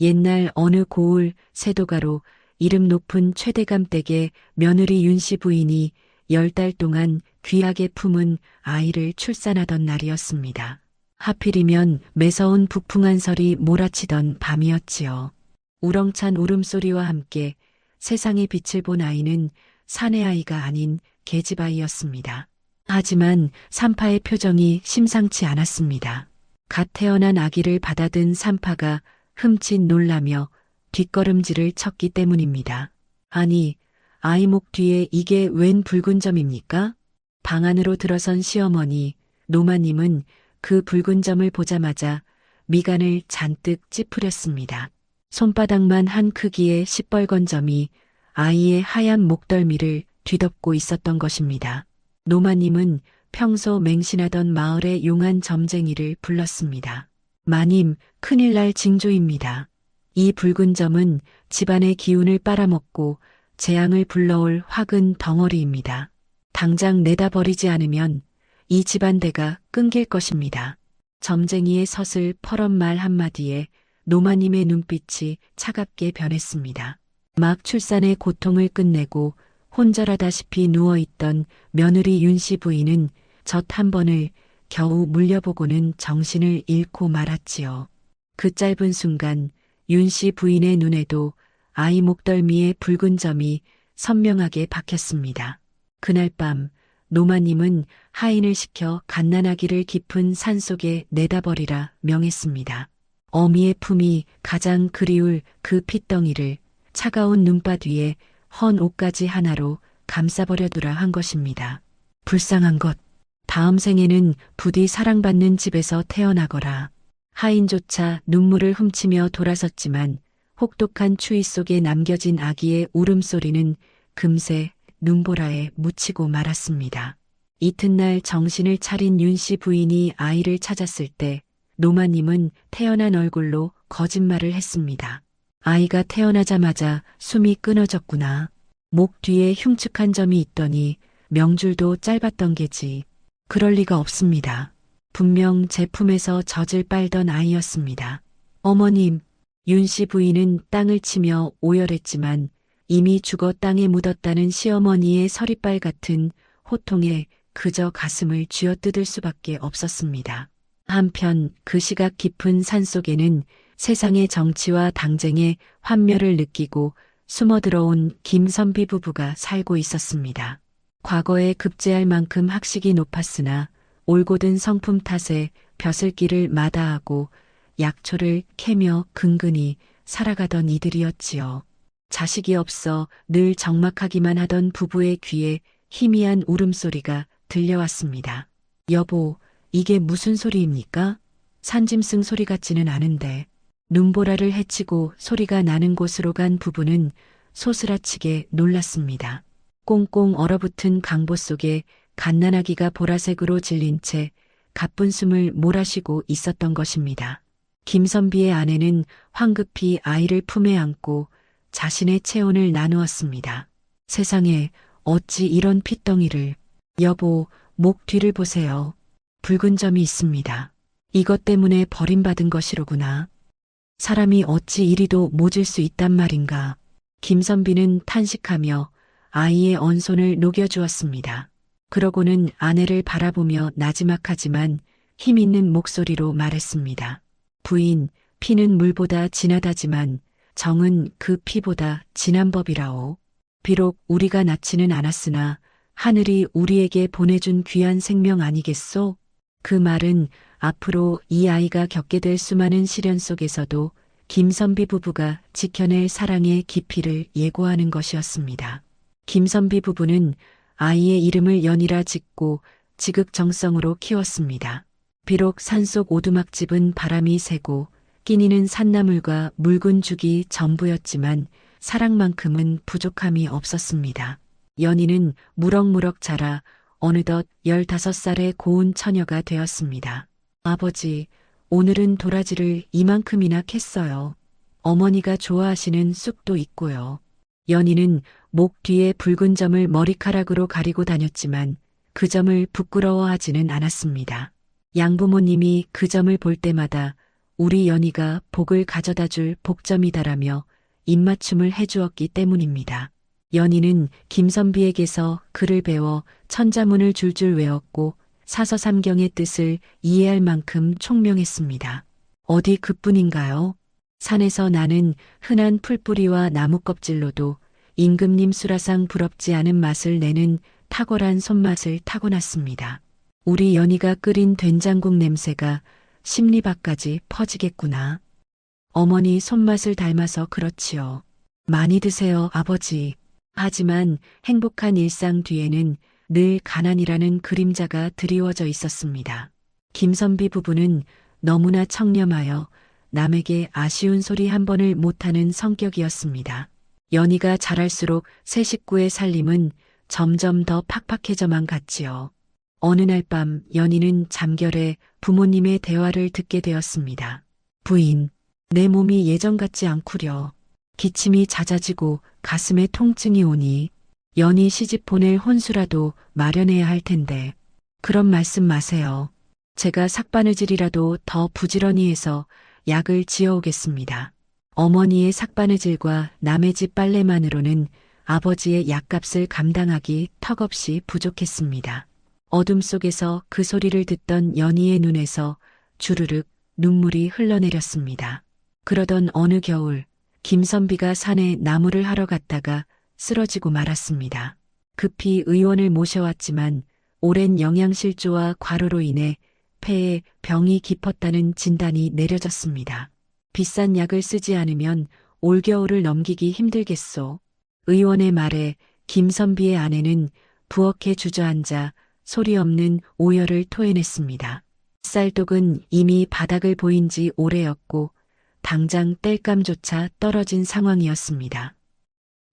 옛날 어느 고을 세도가로 이름 높은 최대감 댁의 며느리 윤씨 부인이 10달 동안 귀하게 품은 아이를 출산하던 날이었습니다. 하필이면 매서운 북풍한 설이 몰아치던 밤이었지요. 우렁찬 울음소리와 함께 세상의 빛을 본 아이는 사내 아이가 아닌 계집아이였습니다. 하지만 산파의 표정이 심상치 않았습니다. 갓 태어난 아기를 받아든 산파가 흠칫 놀라며 뒷걸음질을 쳤기 때문입니다. 아니, 아이 목 뒤에 이게 웬 붉은 점입니까? 방 안으로 들어선 시어머니, 노마님은 그 붉은 점을 보자마자 미간을 잔뜩 찌푸렸습니다. 손바닥만 한 크기의 시뻘건 점이 아이의 하얀 목덜미를 뒤덮고 있었던 것입니다. 노마님은 평소 맹신하던 마을의 용한 점쟁이를 불렀습니다. 마님, 큰일 날 징조입니다. 이 붉은 점은 집안의 기운을 빨아먹고 재앙을 불러올 화근 덩어리입니다. 당장 내다 버리지 않으면 이 집안대가 끊길 것입니다. 점쟁이의 서슬 퍼런 말 한마디에 노마님의 눈빛이 차갑게 변했습니다. 막 출산의 고통을 끝내고 혼절하다시피 누워있던 며느리 윤씨 부인은 젖 한 번을 겨우 물려보고는 정신을 잃고 말았지요. 그 짧은 순간 윤씨 부인의 눈에도 아이 목덜미의 붉은 점이 선명하게 박혔습니다. 그날 밤 노마님은 하인을 시켜 갓난아기를 깊은 산속에 내다버리라 명했습니다. 어미의 품이 가장 그리울 그 핏덩이를 차가운 눈밭 위에 헌 옷가지 하나로 감싸버려두라 한 것입니다. 불쌍한 것. 다음 생에는 부디 사랑받는 집에서 태어나거라. 하인조차 눈물을 훔치며 돌아섰지만 혹독한 추위 속에 남겨진 아기의 울음소리는 금세 눈보라에 묻히고 말았습니다. 이튿날 정신을 차린 윤씨 부인이 아이를 찾았을 때 노마님은 태어난 얼굴로 거짓말을 했습니다. 아이가 태어나자마자 숨이 끊어졌구나. 목 뒤에 흉측한 점이 있더니 명줄도 짧았던 게지. 그럴 리가 없습니다. 분명 제 품에서 젖을 빨던 아이였습니다. 어머님, 윤씨 부인은 땅을 치며 오열했지만 이미 죽어 땅에 묻었다는 시어머니의 서리빨 같은 호통에 그저 가슴을 쥐어뜯을 수밖에 없었습니다. 한편 그 시각 깊은 산속에는 세상의 정치와 당쟁의 환멸을 느끼고 숨어들어온 김선비 부부가 살고 있었습니다. 과거에 급제할 만큼 학식이 높았으나 올곧은 성품 탓에 벼슬길을 마다하고 약초를 캐며 근근히 살아가던 이들이었지요. 자식이 없어 늘 적막하기만 하던 부부의 귀에 희미한 울음소리가 들려왔습니다. 여보, 이게 무슨 소리입니까? 산짐승 소리 같지는 않은데. 눈보라를 헤치고 소리가 나는 곳으로 간 부부는 소스라치게 놀랐습니다. 꽁꽁 얼어붙은 강보 속에 갓난아기가 보라색으로 질린 채 가쁜 숨을 몰아쉬고 있었던 것입니다. 김선비의 아내는 황급히 아이를 품에 안고 자신의 체온을 나누었습니다. 세상에 어찌 이런 핏덩이를. 여보, 목 뒤를 보세요. 붉은 점이 있습니다. 이것 때문에 버림받은 것이로구나. 사람이 어찌 이리도 모질 수 있단 말인가. 김선비는 탄식하며 아이의 언손을 녹여주었습니다. 그러고는 아내를 바라보며 나지막하지만 힘있는 목소리로 말했습니다. 부인, 피는 물보다 진하다지만 정은 그 피보다 진한 법이라오. 비록 우리가 낳지는 않았으나 하늘이 우리에게 보내준 귀한 생명 아니겠소? 그 말은 앞으로 이 아이가 겪게 될 수많은 시련 속에서도 김선비 부부가 지켜낼 사랑의 깊이를 예고하는 것이었습니다. 김선비 부부는 아이의 이름을 연이라 짓고 지극정성으로 키웠습니다. 비록 산속 오두막집은 바람이 새고 끼니는 산나물과 묽은 죽이 전부였지만 사랑만큼은 부족함이 없었습니다. 연희는 무럭무럭 자라 어느덧 15살의 고운 처녀가 되었습니다. 아버지, 오늘은 도라지를 이만큼이나 캤어요. 어머니가 좋아하시는 쑥도 있고요. 연희는 목 뒤에 붉은 점을 머리카락으로 가리고 다녔지만 그 점을 부끄러워하지는 않았습니다. 양부모님이 그 점을 볼 때마다 우리 연희가 복을 가져다 줄 복점이다라며 입맞춤을 해주었기 때문입니다. 연희는 김선비에게서 글을 배워 천자문을 줄줄 외웠고 사서삼경의 뜻을 이해할 만큼 총명했습니다. 어디 그뿐인가요? 산에서 나는 흔한 풀뿌리와 나무껍질로도 임금님 수라상 부럽지 않은 맛을 내는 탁월한 손맛을 타고났습니다. 우리 연희가 끓인 된장국 냄새가 심리밖까지 퍼지겠구나. 어머니 손맛을 닮아서 그렇지요. 많이 드세요, 아버지. 하지만 행복한 일상 뒤에는 늘 가난이라는 그림자가 드리워져 있었습니다. 김선비 부부는 너무나 청렴하여 남에게 아쉬운 소리 한 번을 못하는 성격이었습니다. 연희가 자랄수록 새 식구의 살림은 점점 더 팍팍해져만 갔지요. 어느 날 밤 연희는 잠결에 부모님의 대화를 듣게 되었습니다. 부인, 내 몸이 예전 같지 않구려. 기침이 잦아지고 가슴에 통증이 오니 연희 시집 보낼 혼수라도 마련해야 할 텐데. 그런 말씀 마세요. 제가 삭바느질이라도 더 부지런히 해서 약을 지어오겠습니다. 어머니의 삭바느질과 남의 집 빨래만으로는 아버지의 약값을 감당하기 턱없이 부족했습니다. 어둠 속에서 그 소리를 듣던 연희의 눈에서 주르륵 눈물이 흘러내렸습니다. 그러던 어느 겨울 김선비가 산에 나무를 하러 갔다가 쓰러지고 말았습니다. 급히 의원을 모셔왔지만 오랜 영양실조와 과로로 인해 폐에 병이 깊었다는 진단이 내려졌습니다. 비싼 약을 쓰지 않으면 올겨울을 넘기기 힘들겠소. 의원의 말에 김선비의 아내는 부엌에 주저앉아 소리 없는 오열을 토해냈습니다. 쌀독은 이미 바닥을 보인 지 오래였고 당장 땔감조차 떨어진 상황이었습니다.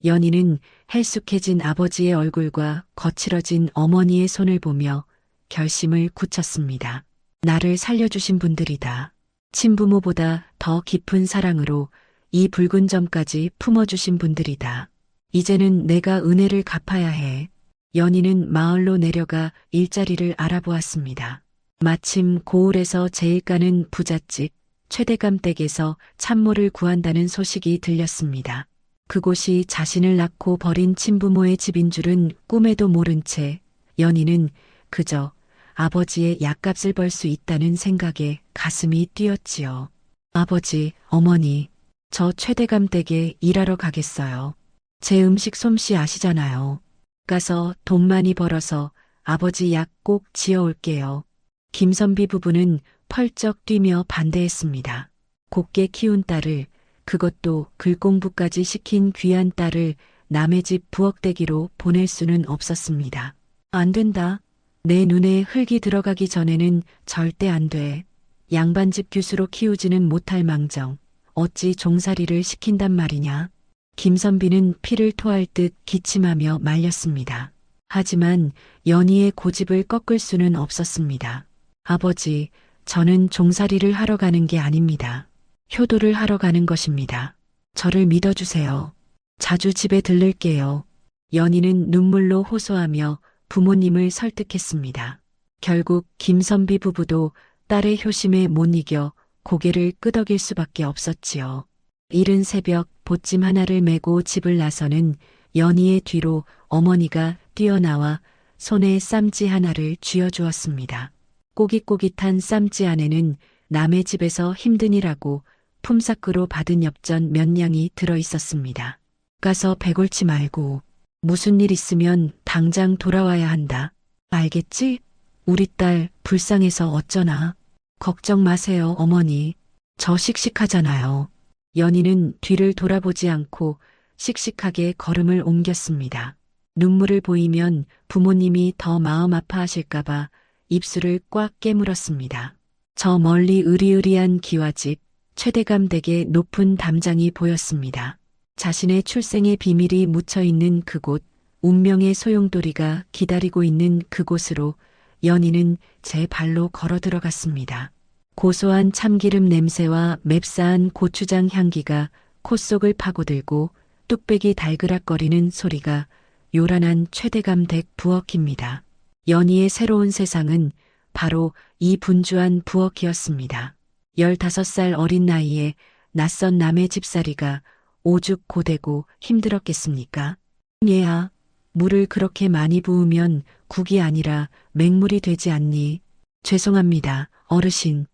연희는 헬쑥해진 아버지의 얼굴과 거칠어진 어머니의 손을 보며 결심을 굳혔습니다. 나를 살려주신 분들이다. 친부모보다 더 깊은 사랑으로 이 붉은 점까지 품어주신 분들이다. 이제는 내가 은혜를 갚아야 해. 연희는 마을로 내려가 일자리를 알아보았습니다. 마침 고을에서 제일 가는 부잣집 최대감 댁에서 참모를 구한다는 소식이 들렸습니다. 그곳이 자신을 낳고 버린 친부모의 집인 줄은 꿈에도 모른 채 연희는 그저 아버지의 약값을 벌 수 있다는 생각에 가슴이 뛰었지요. 아버지, 어머니, 저 최대감 댁에 일하러 가겠어요. 제 음식 솜씨 아시잖아요. 가서 돈 많이 벌어서 아버지 약 꼭 지어올게요. 김선비 부부는 펄쩍 뛰며 반대했습니다. 곱게 키운 딸을, 그것도 글공부까지 시킨 귀한 딸을 남의 집 부엌대기로 보낼 수는 없었습니다. 안 된다. 내 눈에 흙이 들어가기 전에는 절대 안 돼. 양반집 규수로 키우지는 못할 망정 어찌 종살이를 시킨단 말이냐. 김선비는 피를 토할 듯 기침하며 말렸습니다. 하지만 연희의 고집을 꺾을 수는 없었습니다. 아버지, 저는 종살이를 하러 가는 게 아닙니다. 효도를 하러 가는 것입니다. 저를 믿어주세요. 자주 집에 들를게요. 연희는 눈물로 호소하며 부모님을 설득했습니다. 결국 김선비 부부도 딸의 효심에 못 이겨 고개를 끄덕일 수밖에 없었지요. 이른 새벽 보찜 하나를 메고 집을 나서는 연희의 뒤로 어머니가 뛰어나와 손에 쌈지 하나를 쥐어주었습니다. 꼬깃꼬깃한 쌈지 안에는 남의 집에서 힘든 일하고 품삯으로 받은 엽전 몇 냥이 들어있었습니다. 가서 배골치 말고 무슨 일 있으면 당장 돌아와야 한다. 알겠지? 우리 딸 불쌍해서 어쩌나. 걱정 마세요, 어머니. 저 씩씩하잖아요. 연희는 뒤를 돌아보지 않고 씩씩하게 걸음을 옮겼습니다. 눈물을 보이면 부모님이 더 마음 아파하실까봐 입술을 꽉 깨물었습니다. 저 멀리 으리으리한 기와집 최대감 댁의 높은 담장이 보였습니다. 자신의 출생의 비밀이 묻혀있는 그곳, 운명의 소용돌이가 기다리고 있는 그곳으로 연희는 제 발로 걸어 들어갔습니다. 고소한 참기름 냄새와 맵싸한 고추장 향기가 콧속을 파고들고 뚝배기 달그락거리는 소리가 요란한 최대감 댁 부엌입니다. 연희의 새로운 세상은 바로 이 분주한 부엌이었습니다. 15살 어린 나이에 낯선 남의 집살이가 오죽 고되고 힘들었겠습니까? 얘야, 물을 그렇게 많이 부으면 국이 아니라 맹물이 되지 않니? 죄송합니다, 어르신.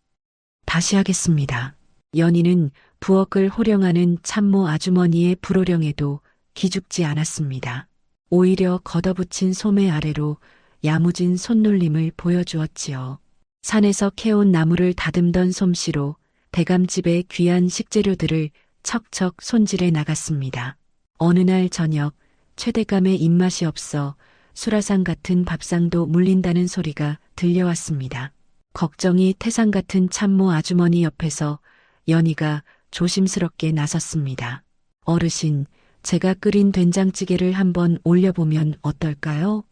다시 하겠습니다. 연희는 부엌을 호령하는 참모 아주머니의 불호령에도 기죽지 않았습니다. 오히려 걷어붙인 소매 아래로 야무진 손놀림을 보여주었지요. 산에서 캐온 나무를 다듬던 솜씨로 대감집의 귀한 식재료들을 척척 손질해 나갔습니다. 어느 날 저녁 최대감의 입맛이 없어 수라상 같은 밥상도 물린다는 소리가 들려왔습니다. 걱정이 태산 같은 참모 아주머니 옆에서 연희가 조심스럽게 나섰습니다. 어르신, 제가 끓인 된장찌개를 한번 올려보면 어떨까요?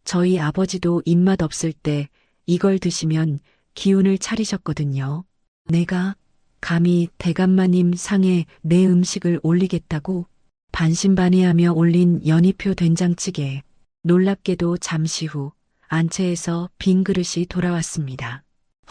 저희 아버지도 입맛 없을 때 이걸 드시면 기운을 차리셨거든요. 내가 감히 대감마님 상에 내 음식을 올리겠다고 반신반의하며 올린 연희표 된장찌개. 놀랍게도 잠시 후 안채에서 빈 그릇이 돌아왔습니다.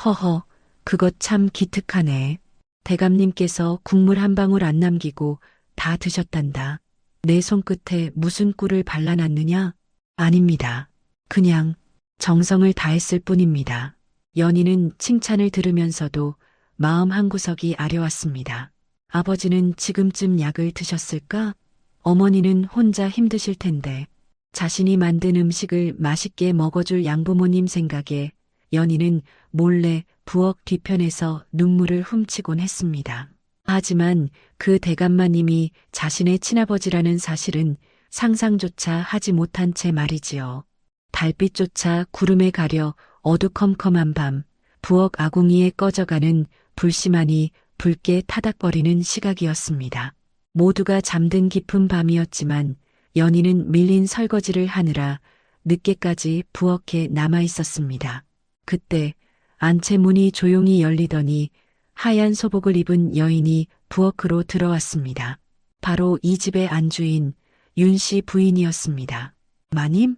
허허, 그것 참 기특하네. 대감님께서 국물 한 방울 안 남기고 다 드셨단다. 내 손끝에 무슨 꿀을 발라놨느냐? 아닙니다. 그냥 정성을 다했을 뿐입니다. 연희는 칭찬을 들으면서도 마음 한구석이 아려왔습니다. 아버지는 지금쯤 약을 드셨을까? 어머니는 혼자 힘드실 텐데 자신이 만든 음식을 맛있게 먹어줄 양부모님 생각에 연희는 몰래 부엌 뒤편에서 눈물을 훔치곤 했습니다. 하지만 그 대감마님이 자신의 친아버지라는 사실은 상상조차 하지 못한 채 말이지요. 달빛조차 구름에 가려 어두컴컴한 밤, 부엌 아궁이에 꺼져가는 불씨만이 붉게 타닥거리는 시각이었습니다. 모두가 잠든 깊은 밤이었지만 연희는 밀린 설거지를 하느라 늦게까지 부엌에 남아 있었습니다. 그때 안채문이 조용히 열리더니 하얀 소복을 입은 여인이 부엌으로 들어왔습니다. 바로 이 집의 안주인 윤씨 부인이었습니다. 마님?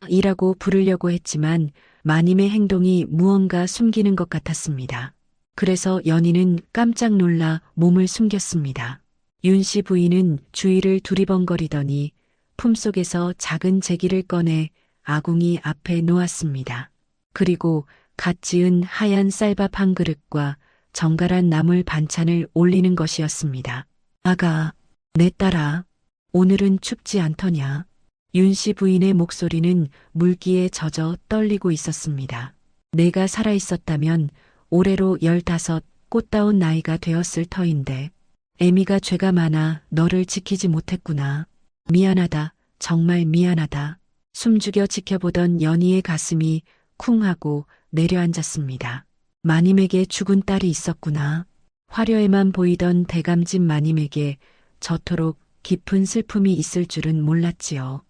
이라고 부르려고 했지만 마님의 행동이 무언가 숨기는 것 같았습니다. 그래서 연희는 깜짝 놀라 몸을 숨겼습니다. 윤씨 부인은 주위를 두리번거리더니 품속에서 작은 제기를 꺼내 아궁이 앞에 놓았습니다. 그리고 갓 지은 하얀 쌀밥 한 그릇과 정갈한 나물 반찬을 올리는 것이었습니다. 아가, 내 딸아, 오늘은 춥지 않더냐? 윤씨 부인의 목소리는 물기에 젖어 떨리고 있었습니다. 내가 살아있었다면 올해로 15 꽃다운 나이가 되었을 터인데 애미가 죄가 많아 너를 지키지 못했구나. 미안하다. 정말 미안하다. 숨죽여 지켜보던 연희의 가슴이 쿵 하고 내려앉았습니다. 마님에게 죽은 딸이 있었구나. 화려에만 보이던 대감집 마님에게 저토록 깊은 슬픔이 있을 줄은 몰랐지요.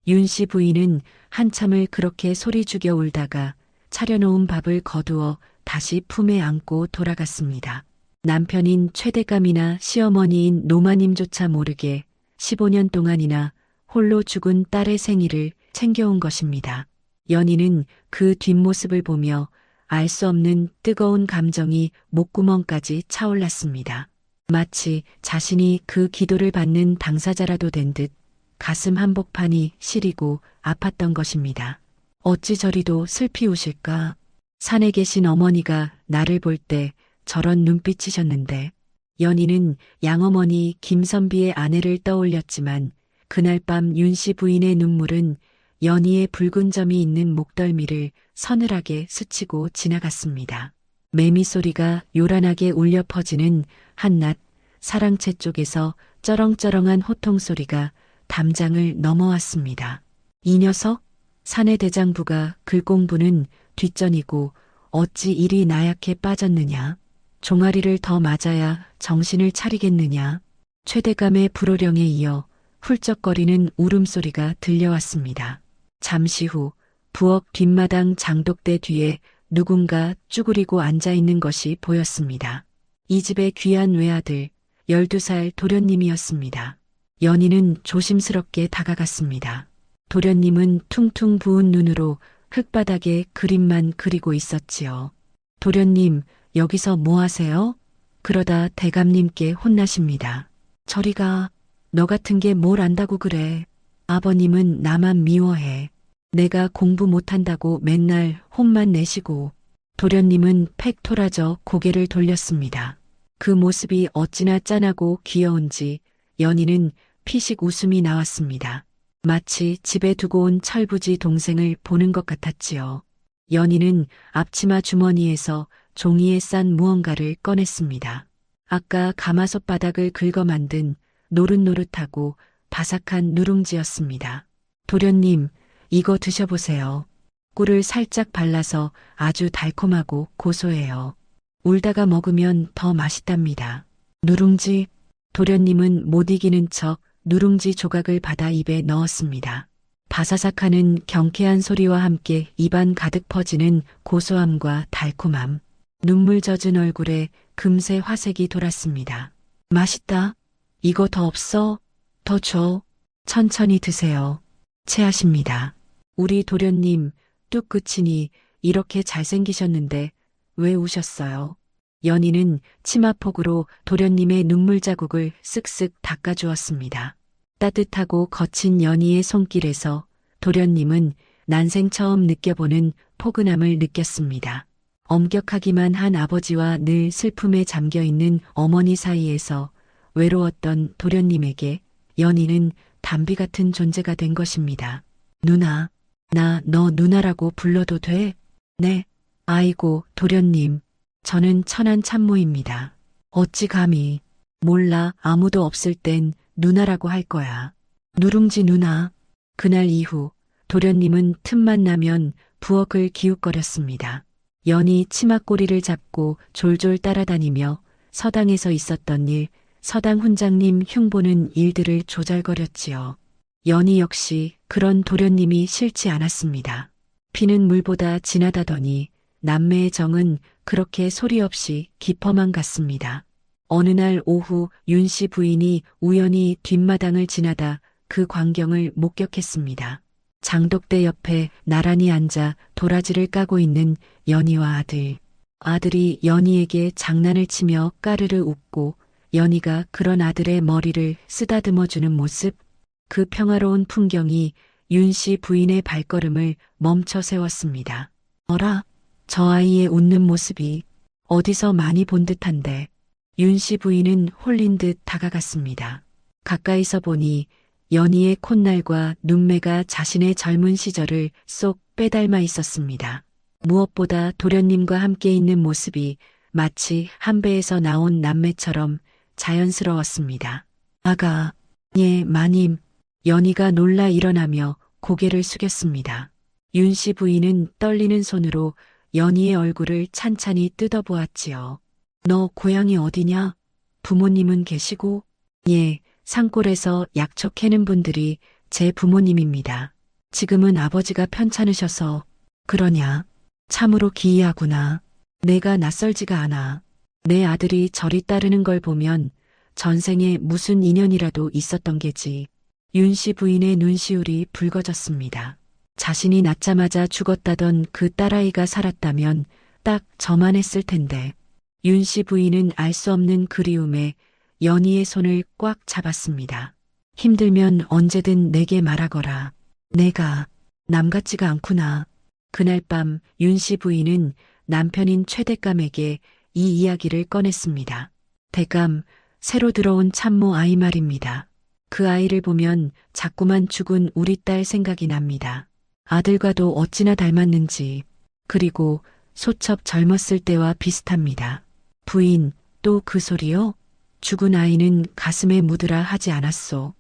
윤씨 부인은 한참을 그렇게 소리 죽여 울다가 차려놓은 밥을 거두어 다시 품에 안고 돌아갔습니다. 남편인 최대감이나 시어머니인 노마님조차 모르게 15년 동안이나 홀로 죽은 딸의 생일을 챙겨온 것입니다. 연희는 그 뒷모습을 보며 알 수 없는 뜨거운 감정이 목구멍까지 차올랐습니다. 마치 자신이 그 기도를 받는 당사자라도 된 듯 가슴 한복판이 시리고 아팠던 것입니다. 어찌 저리도 슬피 우실까? 산에 계신 어머니가 나를 볼 때 저런 눈빛이셨는데 연희는 양어머니 김선비의 아내를 떠올렸지만 그날 밤 윤씨 부인의 눈물은 연희의 붉은 점이 있는 목덜미를 서늘하게 스치고 지나갔습니다. 매미 소리가 요란하게 울려 퍼지는 한낮 사랑채 쪽에서 쩌렁쩌렁한 호통 소리가 담장을 넘어왔습니다. 이 녀석? 사내 대장부가 글공부는 뒷전이고 어찌 이리 나약해 빠졌느냐? 종아리를 더 맞아야 정신을 차리겠느냐? 최대감의 불호령에 이어 훌쩍거리는 울음소리가 들려왔습니다. 잠시 후 부엌 뒷마당 장독대 뒤에 누군가 쭈그리고 앉아있는 것이 보였습니다. 이 집의 귀한 외아들 12살 도련님이었습니다. 연희는 조심스럽게 다가갔습니다. 도련님은 퉁퉁 부은 눈으로 흙바닥에 그림만 그리고 있었지요. 도련님, 여기서 뭐 하세요? 그러다 대감님께 혼나십니다. 저리 가. 너 같은 게 뭘 안다고 그래. 아버님은 나만 미워해. 내가 공부 못한다고 맨날 혼만 내시고. 도련님은 팩 토라져 고개를 돌렸습니다. 그 모습이 어찌나 짠하고 귀여운지 연희는 피식 웃음이 나왔습니다. 마치 집에 두고 온 철부지 동생을 보는 것 같았지요. 연희는 앞치마 주머니에서 종이에 싼 무언가를 꺼냈습니다. 아까 가마솥 바닥을 긁어 만든 노릇노릇하고 바삭한 누룽지였습니다. 도련님, 이거 드셔보세요. 꿀을 살짝 발라서 아주 달콤하고 고소해요. 울다가 먹으면 더 맛있답니다. 누룽지, 도련님은 못 이기는 척 누룽지 조각을 받아 입에 넣었습니다. 바사삭하는 경쾌한 소리와 함께 입안 가득 퍼지는 고소함과 달콤함. 눈물 젖은 얼굴에 금세 화색이 돌았습니다. 맛있다. 이거 더 없어? 더 줘. 천천히 드세요. 체하십니다. 우리 도련님 뚝 그치니 이렇게 잘생기셨는데 왜 우셨어요? 연희는 치마폭으로 도련님의 눈물 자국을 쓱쓱 닦아주었습니다. 따뜻하고 거친 연희의 손길에서 도련님은 난생 처음 느껴보는 포근함을 느꼈습니다. 엄격하기만 한 아버지와 늘 슬픔에 잠겨있는 어머니 사이에서 외로웠던 도련님에게 연희는 담비 같은 존재가 된 것입니다. 누나, 나 너 누나라고 불러도 돼? 네. 아이고, 도련님. 저는 천한 참모입니다. 어찌 감히. 몰라, 아무도 없을 땐 누나라고 할 거야. 누룽지 누나. 그날 이후 도련님은 틈만 나면 부엌을 기웃거렸습니다. 연희 치마꼬리를 잡고 졸졸 따라다니며 서당에서 있었던 일, 서당 훈장님 흉보는 일들을 조잘거렸지요. 연희 역시 그런 도련님이 싫지 않았습니다. 피는 물보다 진하다더니 남매의 정은 그렇게 소리 없이 깊어만 갔습니다. 어느 날 오후 윤 씨 부인이 우연히 뒷마당을 지나다 그 광경을 목격했습니다. 장독대 옆에 나란히 앉아 도라지를 까고 있는 연희와 아들. 아들이 연희에게 장난을 치며 까르르 웃고 연희가 그런 아들의 머리를 쓰다듬어주는 모습. 그 평화로운 풍경이 윤 씨 부인의 발걸음을 멈춰 세웠습니다. 어라, 저 아이의 웃는 모습이 어디서 많이 본 듯한데. 윤 씨 부인은 홀린 듯 다가갔습니다. 가까이서 보니 연희의 콧날과 눈매가 자신의 젊은 시절을 쏙 빼닮아 있었습니다. 무엇보다 도련님과 함께 있는 모습이 마치 한 배에서 나온 남매처럼 자연스러웠습니다. 아가, 예, 마님. 연희가 놀라 일어나며 고개를 숙였습니다. 윤 씨 부인은 떨리는 손으로 연희의 얼굴을 찬찬히 뜯어보았지요. 너 고향이 어디냐? 부모님은 계시고? 예, 산골에서 약초 캐는 분들이 제 부모님입니다. 지금은 아버지가 편찮으셔서. 그러냐? 참으로 기이하구나. 내가 낯설지가 않아. 내 아들이 저리 따르는 걸 보면 전생에 무슨 인연이라도 있었던 게지. 윤 씨 부인의 눈시울이 붉어졌습니다. 자신이 낳자마자 죽었다던 그 딸아이가 살았다면 딱 저만 했을 텐데. 윤 씨 부인은 알 수 없는 그리움에 연희의 손을 꽉 잡았습니다. 힘들면 언제든 내게 말하거라. 내가 남 같지가 않구나. 그날 밤 윤 씨 부인은 남편인 최대감에게 이 이야기를 꺼냈습니다. 대감, 새로 들어온 참모 아이 말입니다. 그 아이를 보면 자꾸만 죽은 우리 딸 생각이 납니다. 아들과도 어찌나 닮았는지. 그리고 소첩 젊었을 때와 비슷합니다. 부인, 또 그 소리요? 죽은 아이는 가슴에 묻으라 하지 않았소.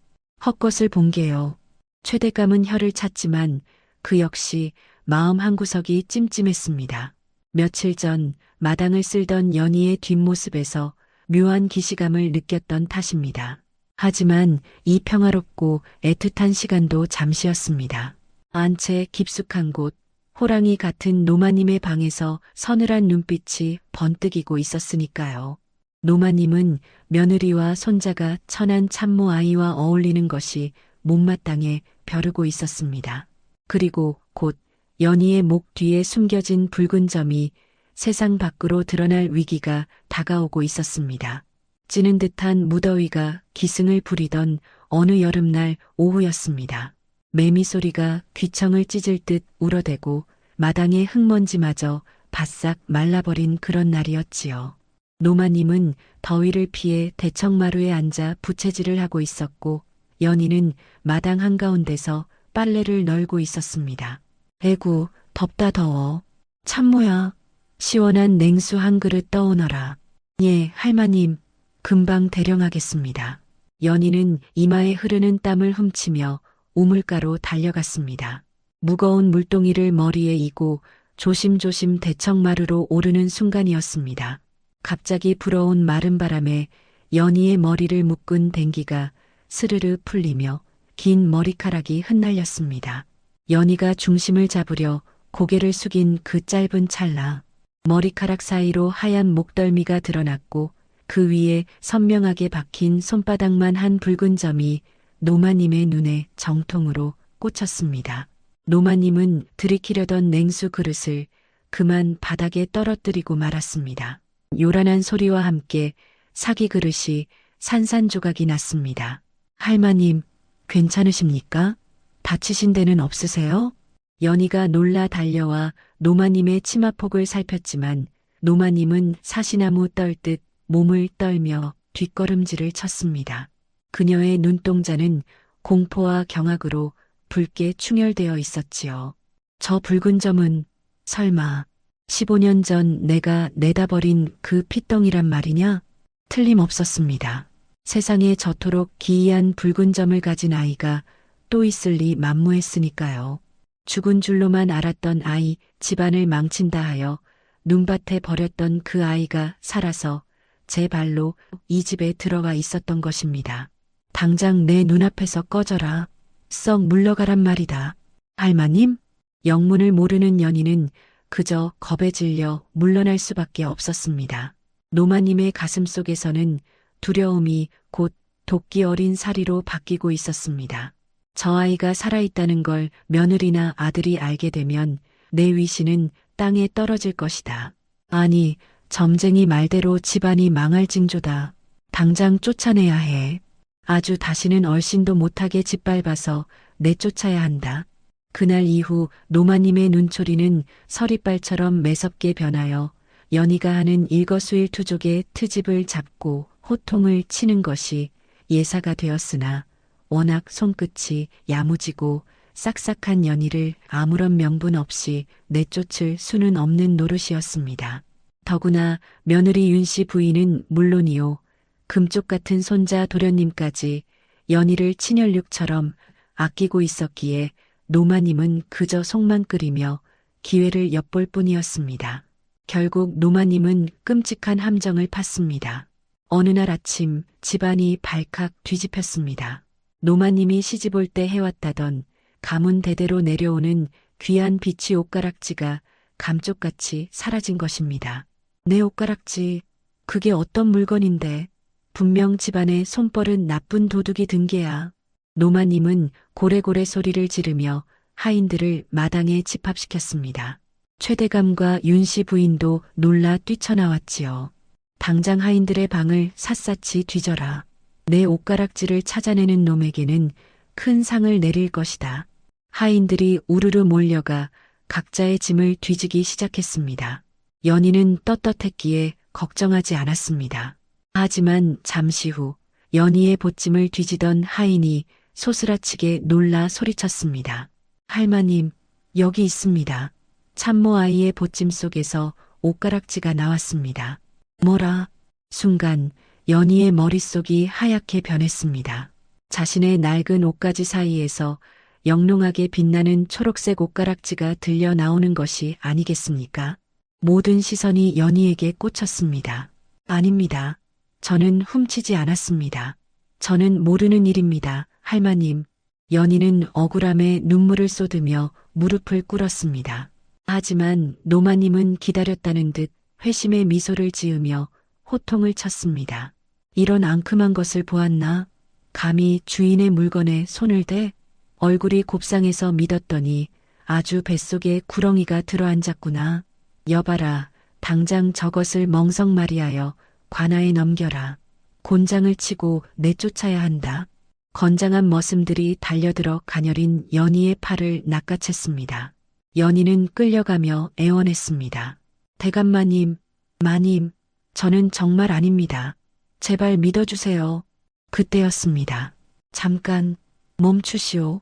헛것을 본 게요. 최대감은 혀를 찼지만 그 역시 마음 한구석이 찜찜했습니다. 며칠 전 마당을 쓸던 연희의 뒷모습에서 묘한 기시감을 느꼈던 탓입니다. 하지만 이 평화롭고 애틋한 시간도 잠시였습니다. 안채 깊숙한 곳, 호랑이 같은 노마님의 방에서 서늘한 눈빛이 번뜩이고 있었으니까요. 노마님은 며느리와 손자가 천한 참모 아이와 어울리는 것이 못마땅해 벼르고 있었습니다. 그리고 곧 연희의 목 뒤에 숨겨진 붉은 점이 세상 밖으로 드러날 위기가 다가오고 있었습니다. 찌는 듯한 무더위가 기승을 부리던 어느 여름날 오후였습니다. 매미 소리가 귀청을 찢을 듯 울어대고 마당의 흙먼지마저 바싹 말라버린 그런 날이었지요. 노마님은 더위를 피해 대청마루에 앉아 부채질을 하고 있었고 연희는 마당 한가운데서 빨래를 널고 있었습니다. 에구, 덥다 더워. 참모야, 시원한 냉수 한 그릇 떠오너라. 예, 할마님, 금방 대령하겠습니다. 연희는 이마에 흐르는 땀을 훔치며 우물가로 달려갔습니다. 무거운 물동이를 머리에 이고 조심조심 대청마루로 오르는 순간이었습니다. 갑자기 불어온 마른 바람에 연희의 머리를 묶은 댕기가 스르르 풀리며 긴 머리카락이 흩날렸습니다. 연희가 중심을 잡으려 고개를 숙인 그 짧은 찰나 머리카락 사이로 하얀 목덜미가 드러났고 그 위에 선명하게 박힌 손바닥만 한 붉은 점이 노마님의 눈에 정통으로 꽂혔습니다. 노마님은 들이키려던 냉수 그릇을 그만 바닥에 떨어뜨리고 말았습니다. 요란한 소리와 함께 사기 그릇이 산산조각이 났습니다. 할마님, 괜찮으십니까? 다치신 데는 없으세요? 연희가 놀라 달려와 노마님의 치마폭을 살폈지만 노마님은 사시나무 떨듯 몸을 떨며 뒷걸음질을 쳤습니다. 그녀의 눈동자는 공포와 경악으로 붉게 충혈되어 있었지요. 저 붉은 점은 설마 15년 전 내가 내다버린 그 핏덩이란 말이냐? 틀림없었습니다. 세상에 저토록 기이한 붉은 점을 가진 아이가 또 있을 리 만무했으니까요. 죽은 줄로만 알았던 아이, 집안을 망친다 하여 눈밭에 버렸던 그 아이가 살아서 제 발로 이 집에 들어와 있었던 것입니다. 당장 내 눈앞에서 꺼져라. 썩 물러가란 말이다. 할마님? 영문을 모르는 연희는 그저 겁에 질려 물러날 수밖에 없었습니다. 노마님의 가슴 속에서는 두려움이 곧 도끼 어린 사리로 바뀌고 있었습니다. 저 아이가 살아있다는 걸 며느리나 아들이 알게 되면 내 위신은 땅에 떨어질 것이다. 아니, 점쟁이 말대로 집안이 망할 징조다. 당장 쫓아내야 해. 아주 다시는 얼씬도 못하게 짓밟아서 내쫓아야 한다. 그날 이후 노마님의 눈초리는 서리빨처럼 매섭게 변하여 연희가 하는 일거수일투족의 트집을 잡고 호통을 치는 것이 예사가 되었으나 워낙 손끝이 야무지고 싹싹한 연희를 아무런 명분 없이 내쫓을 수는 없는 노릇이었습니다. 더구나 며느리 윤씨 부인은 물론이요. 금쪽 같은 손자 도련님까지 연희를 친혈육처럼 아끼고 있었기에 노마님은 그저 속만 끓이며 기회를 엿볼 뿐이었습니다. 결국 노마님은 끔찍한 함정을 팠습니다. 어느 날 아침 집안이 발칵 뒤집혔습니다. 노마님이 시집올 때 해왔다던 가문 대대로 내려오는 귀한 비치 옷가락지가 감쪽같이 사라진 것입니다. 내 옷가락지, 그게 어떤 물건인데 분명 집안에 손버른 나쁜 도둑이 든 게야. 노마님은 고래고래 소리를 지르며 하인들을 마당에 집합시켰습니다. 최대감과 윤씨 부인도 놀라 뛰쳐나왔지요. 당장 하인들의 방을 샅샅이 뒤져라. 내 옷가락지를 찾아내는 놈에게는 큰 상을 내릴 것이다. 하인들이 우르르 몰려가 각자의 짐을 뒤지기 시작했습니다. 연희는 떳떳했기에 걱정하지 않았습니다. 하지만 잠시 후 연희의 보찜을 뒤지던 하인이 소스라치게 놀라 소리쳤습니다. 할마님, 여기 있습니다. 참모 아이의 보찜 속에서 옷가락지가 나왔습니다. 뭐라? 순간 연희의 머릿속이 하얗게 변했습니다. 자신의 낡은 옷가지 사이에서 영롱하게 빛나는 초록색 옷가락지가 들려 나오는 것이 아니겠습니까? 모든 시선이 연희에게 꽂혔습니다. 아닙니다. 저는 훔치지 않았습니다. 저는 모르는 일입니다. 할마님. 연희는 억울함에 눈물을 쏟으며 무릎을 꿇었습니다. 하지만 노마님은 기다렸다는 듯 회심의 미소를 지으며 호통을 쳤습니다. 이런 앙큼한 것을 보았나? 감히 주인의 물건에 손을 대? 얼굴이 곱상해서 믿었더니 아주 뱃속에 구렁이가 들어앉았구나. 여봐라, 당장 저것을 멍석마리하여 관아에 넘겨라. 곤장을 치고 내쫓아야 한다. 건장한 머슴들이 달려들어 가녀린 연희의 팔을 낚아챘습니다. 연희는 끌려가며 애원했습니다. 대감마님, 마님, 저는 정말 아닙니다. 제발 믿어주세요. 그때였습니다. 잠깐 멈추시오.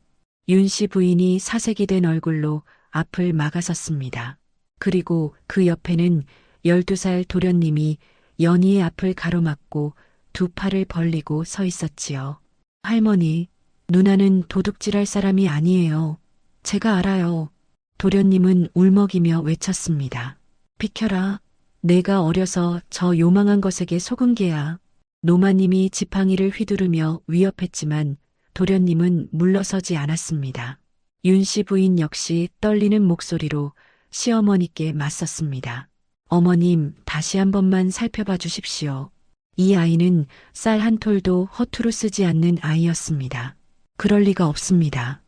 윤씨 부인이 사색이 된 얼굴로 앞을 막아섰습니다. 그리고 그 옆에는 12살 도련님이 연희의 앞을 가로막고 두 팔을 벌리고 서 있었지요. 할머니, 누나는 도둑질할 사람이 아니에요. 제가 알아요. 도련님은 울먹이며 외쳤습니다. 비켜라. 내가 어려서 저 요망한 것에게 속은 게야. 노마님이 지팡이를 휘두르며 위협했지만 도련님은 물러서지 않았습니다. 윤씨 부인 역시 떨리는 목소리로 시어머니께 맞섰습니다. 어머님, 다시 한 번만 살펴봐 주십시오. 이 아이는 쌀 한 톨도 허투루 쓰지 않는 아이였습니다. 그럴 리가 없습니다.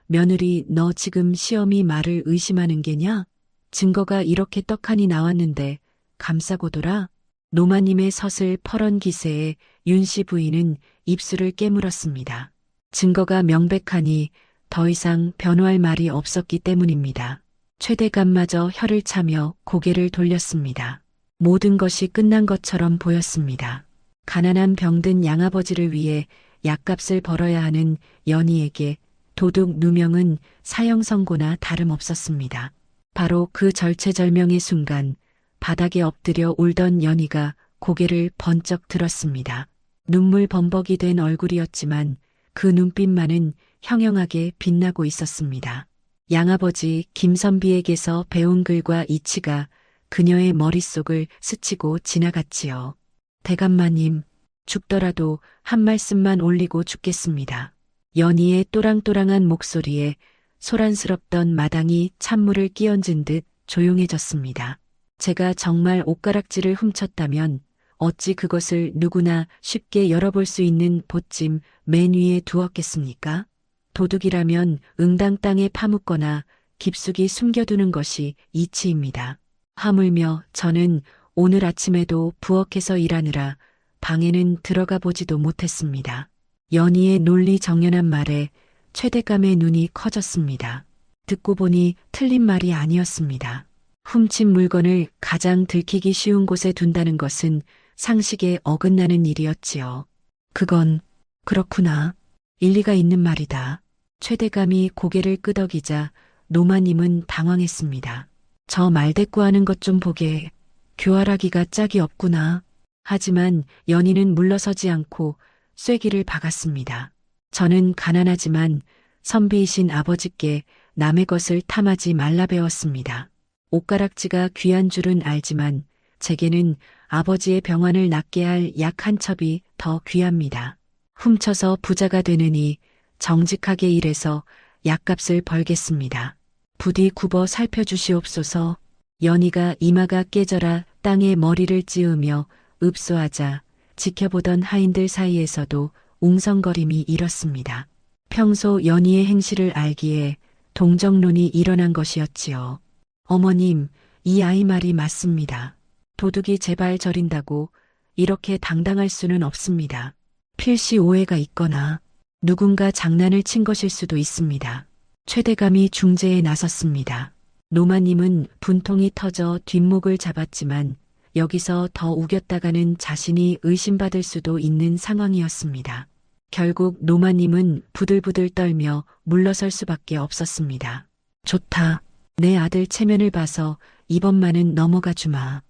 며느리, 너 지금 시어미 말을 의심하는 게냐? 증거가 이렇게 떡하니 나왔는데 감싸고돌아? 노마님의 서슬 퍼런 기세에 윤씨 부인은 입술을 깨물었습니다. 증거가 명백하니 더 이상 변호할 말이 없었기 때문입니다. 최대감마저 혀를 차며 고개를 돌렸습니다. 모든 것이 끝난 것처럼 보였습니다. 가난한 병든 양아버지를 위해 약값을 벌어야 하는 연희에게 도둑 누명은 사형 선고나 다름없었습니다. 바로 그 절체절명의 순간 바닥에 엎드려 울던 연희가 고개를 번쩍 들었습니다. 눈물 범벅이 된 얼굴이었지만 그 눈빛만은 형형하게 빛나고 있었습니다. 양아버지 김선비에게서 배운 글과 이치가 그녀의 머릿속을 스치고 지나갔지요. 대감마님, 죽더라도 한 말씀만 올리고 죽겠습니다. 연희의 또랑또랑한 목소리에 소란스럽던 마당이 찬물을 끼얹은 듯 조용해졌습니다. 제가 정말 옷가락질을 훔쳤다면 어찌 그것을 누구나 쉽게 열어볼 수 있는 보찜 맨 위에 두었겠습니까? 도둑이라면 응당 땅에 파묻거나 깊숙이 숨겨두는 것이 이치입니다. 하물며 저는 오늘 아침에도 부엌에서 일하느라 방에는 들어가 보지도 못했습니다. 연희의 논리정연한 말에 최대감의 눈이 커졌습니다. 듣고 보니 틀린 말이 아니었습니다. 훔친 물건을 가장 들키기 쉬운 곳에 둔다는 것은 상식에 어긋나는 일이었지요. 그건 그렇구나. 일리가 있는 말이다. 최대감이 고개를 끄덕이자 노마님은 당황했습니다. 저 말대꾸하는 것 좀 보게. 교활하기가 짝이 없구나. 하지만 연희는 물러서지 않고 쐐기를 박았습니다. 저는 가난하지만 선비이신 아버지께 남의 것을 탐하지 말라 배웠습니다. 옷가락지가 귀한 줄은 알지만 제게는 아버지의 병환을 낫게 할 약 한 첩이 더 귀합니다. 훔쳐서 부자가 되느니 정직하게 일해서 약값을 벌겠습니다. 부디 굽어 살펴주시옵소서. 연희가 이마가 깨져라 땅에 머리를 찌으며 읍소하자 지켜보던 하인들 사이에서도 웅성거림이 일었습니다. 평소 연희의 행실을 알기에 동정론이 일어난 것이었지요. 어머님, 이 아이 말이 맞습니다. 도둑이 제발 저린다고 이렇게 당당할 수는 없습니다. 필시 오해가 있거나 누군가 장난을 친 것일 수도 있습니다. 최대감이 중재에 나섰습니다. 노마님은 분통이 터져 뒷목을 잡았지만 여기서 더 우겼다가는 자신이 의심받을 수도 있는 상황이었습니다. 결국 노마님은 부들부들 떨며 물러설 수밖에 없었습니다. 좋다. 내 아들 체면을 봐서 이번만은 넘어가 주마.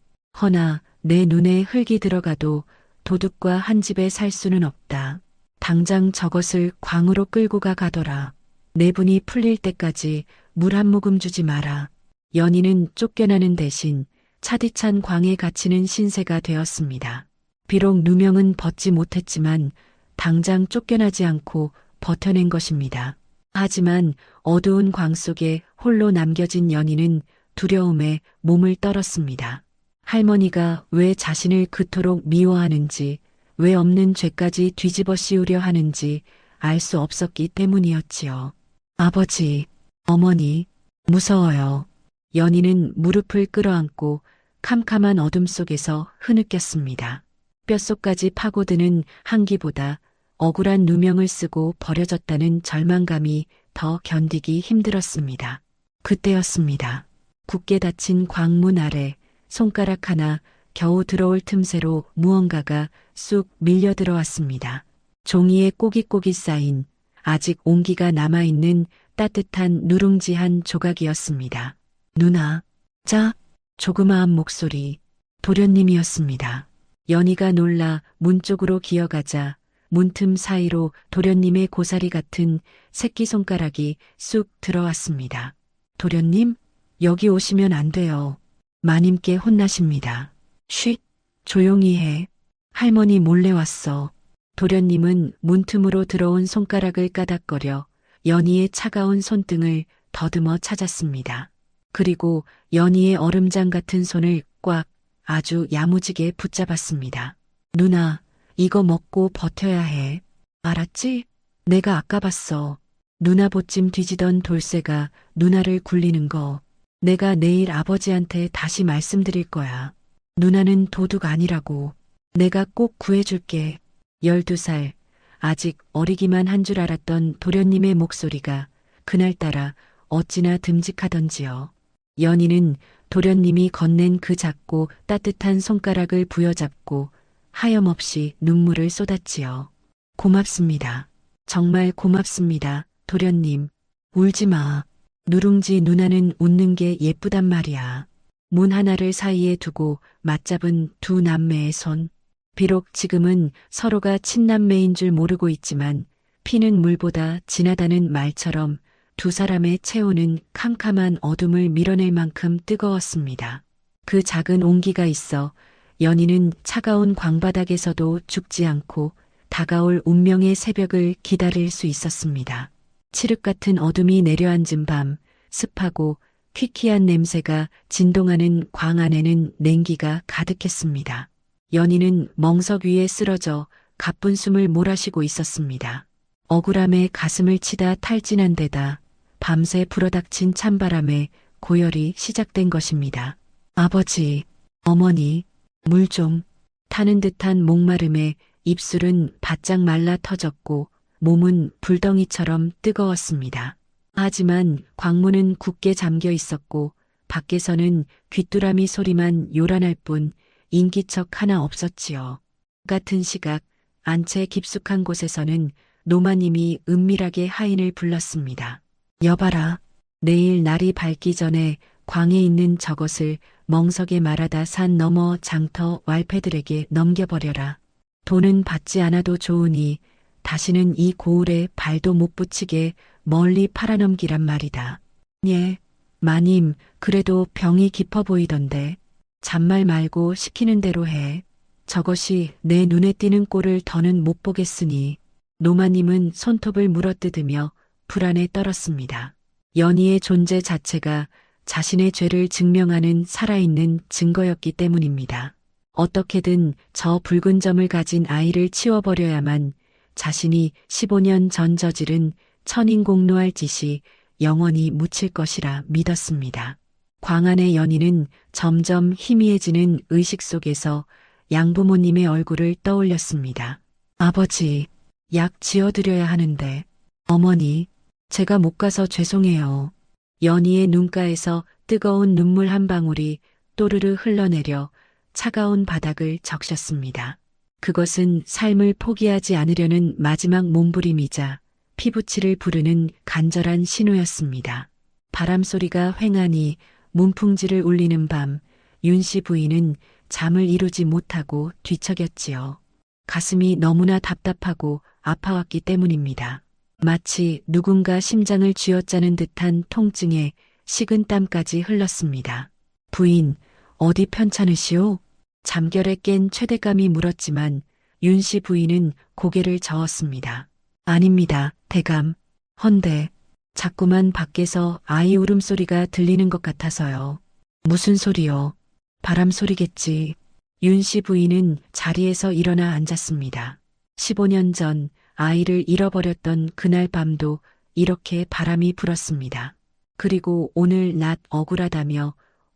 허나 내 눈에 흙이 들어가도 도둑과 한 집에 살 수는 없다. 당장 저것을 광으로 끌고 가더라. 내분이 풀릴 때까지 물 한 모금 주지 마라. 연희는 쫓겨나는 대신 차디찬 광에 갇히는 신세가 되었습니다. 비록 누명은 벗지 못했지만 당장 쫓겨나지 않고 버텨낸 것입니다. 하지만 어두운 광 속에 홀로 남겨진 연희는 두려움에 몸을 떨었습니다. 할머니가 왜 자신을 그토록 미워하는지, 왜 없는 죄까지 뒤집어 씌우려 하는지 알 수 없었기 때문이었지요. 아버지, 어머니, 무서워요. 연희는 무릎을 끌어안고 캄캄한 어둠 속에서 흐느꼈습니다. 뼛속까지 파고드는 한기보다 억울한 누명을 쓰고 버려졌다는 절망감이 더 견디기 힘들었습니다. 그때였습니다. 굳게 닫힌 광문 아래 손가락 하나 겨우 들어올 틈새로 무언가가 쑥 밀려 들어왔습니다. 종이에 꼬깃꼬깃 쌓인 아직 온기가 남아있는 따뜻한 누룽지 한 조각이었습니다. 누나, 자, 조그마한 목소리, 도련님이었습니다. 연희가 놀라 문 쪽으로 기어가자 문틈 사이로 도련님의 고사리 같은 새끼손가락이 쑥 들어왔습니다. 도련님, 여기 오시면 안 돼요. 마님께 혼나십니다. 쉿, 조용히 해. 할머니 몰래 왔어. 도련님은 문틈으로 들어온 손가락을 까닥거려 연희의 차가운 손등을 더듬어 찾았습니다. 그리고 연희의 얼음장 같은 손을 꽉 아주 야무지게 붙잡았습니다. 누나, 이거 먹고 버텨야 해. 알았지? 내가 아까 봤어. 누나 보찜 뒤지던 돌쇠가 누나를 굴리는 거. 내가 내일 아버지한테 다시 말씀드릴 거야. 누나는 도둑 아니라고. 내가 꼭 구해줄게. 12살, 아직 어리기만 한 줄 알았던 도련님의 목소리가 그날따라 어찌나 듬직하던지요. 연희는 도련님이 건넨 그 작고 따뜻한 손가락을 부여잡고 하염없이 눈물을 쏟았지요. 고맙습니다. 정말 고맙습니다, 도련님. 울지 마. 누룽지 누나는 웃는 게 예쁘단 말이야. 문 하나를 사이에 두고 맞잡은 두 남매의 손. 비록 지금은 서로가 친남매인 줄 모르고 있지만 피는 물보다 진하다는 말처럼 두 사람의 체온은 캄캄한 어둠을 밀어낼 만큼 뜨거웠습니다. 그 작은 온기가 있어 연희는 차가운 광바닥에서도 죽지 않고 다가올 운명의 새벽을 기다릴 수 있었습니다. 칠흑 같은 어둠이 내려앉은 밤, 습하고 퀴퀴한 냄새가 진동하는 광 안에는 냉기가 가득했습니다. 연희는 멍석 위에 쓰러져 가쁜 숨을 몰아쉬고 있었습니다. 억울함에 가슴을 치다 탈진한 데다 밤새 불어닥친 찬바람에 고열이 시작된 것입니다. 아버지, 어머니, 물 좀. 타는 듯한 목마름에 입술은 바짝 말라 터졌고 몸은 불덩이처럼 뜨거웠습니다. 하지만 광문은 굳게 잠겨 있었고 밖에서는 귀뚜라미 소리만 요란할 뿐 인기척 하나 없었지요. 같은 시각 안채 깊숙한 곳에서는 노마님이 은밀하게 하인을 불렀습니다. 여봐라. 내일 날이 밝기 전에 광에 있는 저것을 멍석에 말아다 산 너머 장터 왈패들에게 넘겨버려라. 돈은 받지 않아도 좋으니 다시는 이 고을에 발도 못 붙이게 멀리 팔아넘기란 말이다. 예, 마님, 그래도 병이 깊어 보이던데. 잔말 말고 시키는 대로 해. 저것이 내 눈에 띄는 꼴을 더는 못 보겠으니. 노마님은 손톱을 물어뜯으며 불안에 떨었습니다. 연희의 존재 자체가 자신의 죄를 증명하는 살아있는 증거였기 때문입니다. 어떻게든 저 붉은 점을 가진 아이를 치워버려야만 자신이 15년 전 저지른 천인공노할 짓이 영원히 묻힐 것이라 믿었습니다. 광안의 연희는 점점 희미해지는 의식 속에서 양부모님의 얼굴을 떠올렸습니다. 아버지, 약 지어드려야 하는데. 어머니, 제가 못 가서 죄송해요. 연희의 눈가에서 뜨거운 눈물 한 방울이 또르르 흘러내려 차가운 바닥을 적셨습니다. 그것은 삶을 포기하지 않으려는 마지막 몸부림이자 피부치를 부르는 간절한 신호였습니다. 바람소리가 휑하니 문풍지를 울리는 밤, 윤씨 부인은 잠을 이루지 못하고 뒤척였지요. 가슴이 너무나 답답하고 아파왔기 때문입니다. 마치 누군가 심장을 쥐어짜는 듯한 통증에 식은 땀까지 흘렀습니다. 부인, 어디 편찮으시오? 잠결에 깬 최대감이 물었지만 윤씨 부인은 고개를 저었습니다. 아닙니다, 대감. 헌데 자꾸만 밖에서 아이 울음소리가 들리는 것 같아서요. 무슨 소리요? 바람 소리겠지. 윤씨 부인은 자리에서 일어나 앉았습니다. 15년 전 아이를 잃어버렸던 그날 밤도 이렇게 바람이 불었습니다. 그리고 오늘 낮 억울하다며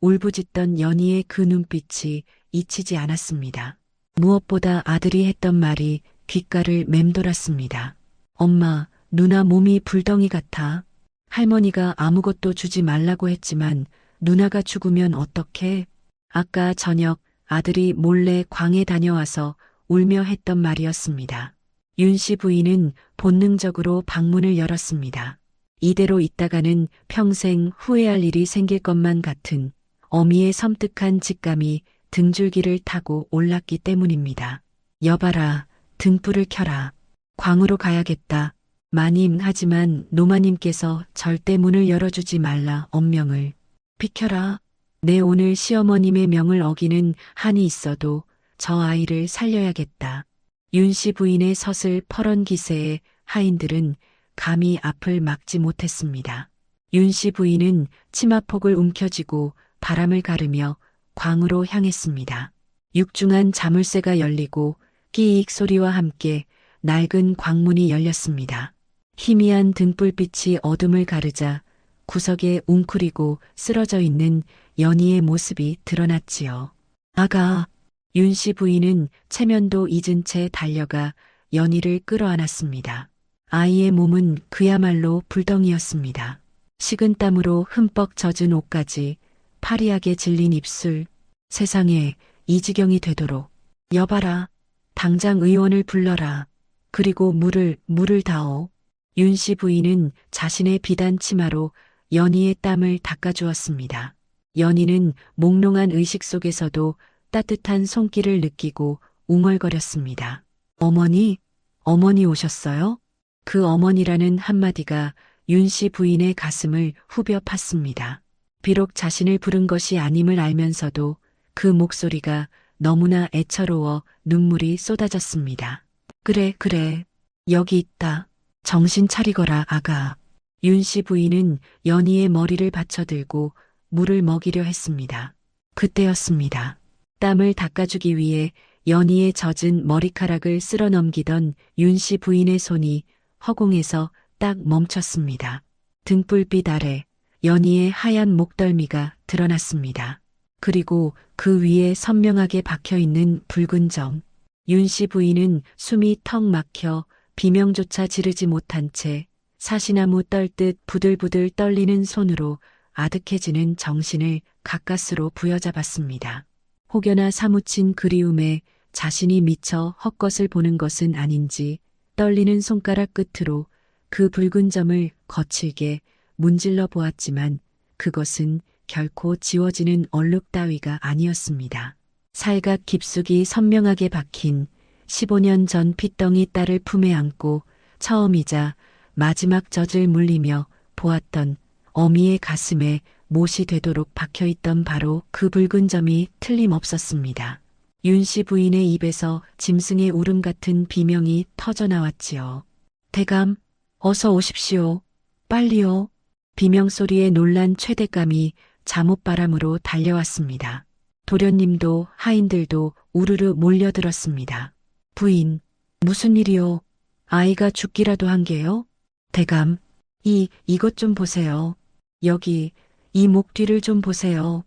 울부짖던 연희의 그 눈빛이 잊히지 않았습니다. 무엇보다 아들이 했던 말이 귓가를 맴돌았습니다. 엄마, 누나 몸이 불덩이 같아. 할머니가 아무것도 주지 말라고 했지만 누나가 죽으면 어떡해? 아까 저녁 아들이 몰래 광에 다녀와서 울며 했던 말이었습니다. 윤 씨 부인은 본능적으로 방문을 열었습니다. 이대로 있다가는 평생 후회할 일이 생길 것만 같은 어미의 섬뜩한 직감이 등줄기를 타고 올랐기 때문입니다. 여봐라, 등불을 켜라. 광으로 가야겠다. 마님, 하지만 노마님께서 절대 문을 열어주지 말라 엄명을. 비켜라. 내 오늘 시어머님의 명을 어기는 한이 있어도 저 아이를 살려야겠다. 윤 씨 부인의 서슬퍼런 기세에 하인들은 감히 앞을 막지 못했습니다. 윤 씨 부인은 치마폭을 움켜쥐고 바람을 가르며 광으로 향했습니다. 육중한 자물쇠가 열리고 끼익 소리와 함께 낡은 광문이 열렸습니다. 희미한 등불빛이 어둠을 가르자 구석에 웅크리고 쓰러져 있는 연희의 모습이 드러났지요. 아가, 윤 씨 부인은 체면도 잊은 채 달려가 연희를 끌어안았습니다. 아이의 몸은 그야말로 불덩이였습니다. 식은 땀으로 흠뻑 젖은 옷까지 파리하게 질린 입술, 세상에 이 지경이 되도록. 여봐라, 당장 의원을 불러라. 그리고 물을 다오. 윤 씨 부인은 자신의 비단 치마로 연희의 땀을 닦아주었습니다. 연희는 몽롱한 의식 속에서도 따뜻한 손길을 느끼고 웅얼거렸습니다. 어머니, 어머니 오셨어요? 그 어머니라는 한마디가 윤 씨 부인의 가슴을 후벼 팠습니다. 비록 자신을 부른 것이 아님을 알면서도 그 목소리가 너무나 애처로워 눈물이 쏟아졌습니다. 그래, 여기 있다. 정신 차리거라, 아가. 윤 씨 부인은 연희의 머리를 받쳐들고 물을 먹이려 했습니다. 그때였습니다. 땀을 닦아주기 위해 연희의 젖은 머리카락을 쓸어 넘기던 윤 씨 부인의 손이 허공에서 딱 멈췄습니다. 등불빛 아래 연희의 하얀 목덜미가 드러났습니다. 그리고 그 위에 선명하게 박혀있는 붉은 점. 윤 씨 부인은 숨이 턱 막혀 비명조차 지르지 못한 채 사시나무 떨듯 부들부들 떨리는 손으로 아득해지는 정신을 가까스로 부여잡았습니다. 혹여나 사무친 그리움에 자신이 미쳐 헛것을 보는 것은 아닌지 떨리는 손가락 끝으로 그 붉은 점을 거칠게 문질러 보았지만 그것은 결코 지워지는 얼룩 따위가 아니었습니다. 살갑 깊숙이 선명하게 박힌 15년 전 핏덩이 딸을 품에 안고 처음이자 마지막 젖을 물리며 보았던 어미의 가슴에 못이 되도록 박혀있던 바로 그 붉은 점이 틀림없었습니다. 윤 씨 부인의 입에서 짐승의 울음 같은 비명이 터져나왔지요. 대감, 어서 오십시오. 빨리요. 비명소리에 놀란 최대감이 잠옷바람으로 달려왔습니다. 도련님도 하인들도 우르르 몰려들었습니다. 부인, 무슨 일이요? 아이가 죽기라도 한 게요? 대감, 이것 좀 보세요. 여기, 이 목 뒤를 좀 보세요.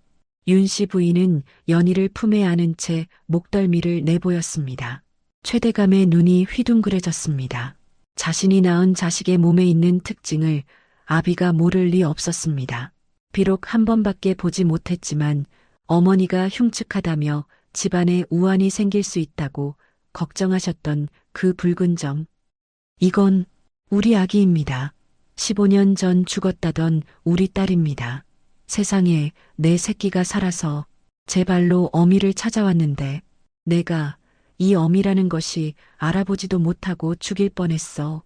윤 씨 부인은 연희를 품에 안은 채 목덜미를 내보였습니다. 최대감의 눈이 휘둥그레졌습니다. 자신이 낳은 자식의 몸에 있는 특징을 아비가 모를 리 없었습니다. 비록 한 번밖에 보지 못했지만 어머니가 흉측하다며 집안에 우환이 생길 수 있다고 걱정하셨던 그 붉은 점. 이건 우리 아기입니다. 15년 전 죽었다던 우리 딸입니다. 세상에 내 새끼가 살아서 제 발로 어미를 찾아왔는데 내가 이 어미라는 것이 알아보지도 못하고 죽일 뻔했어.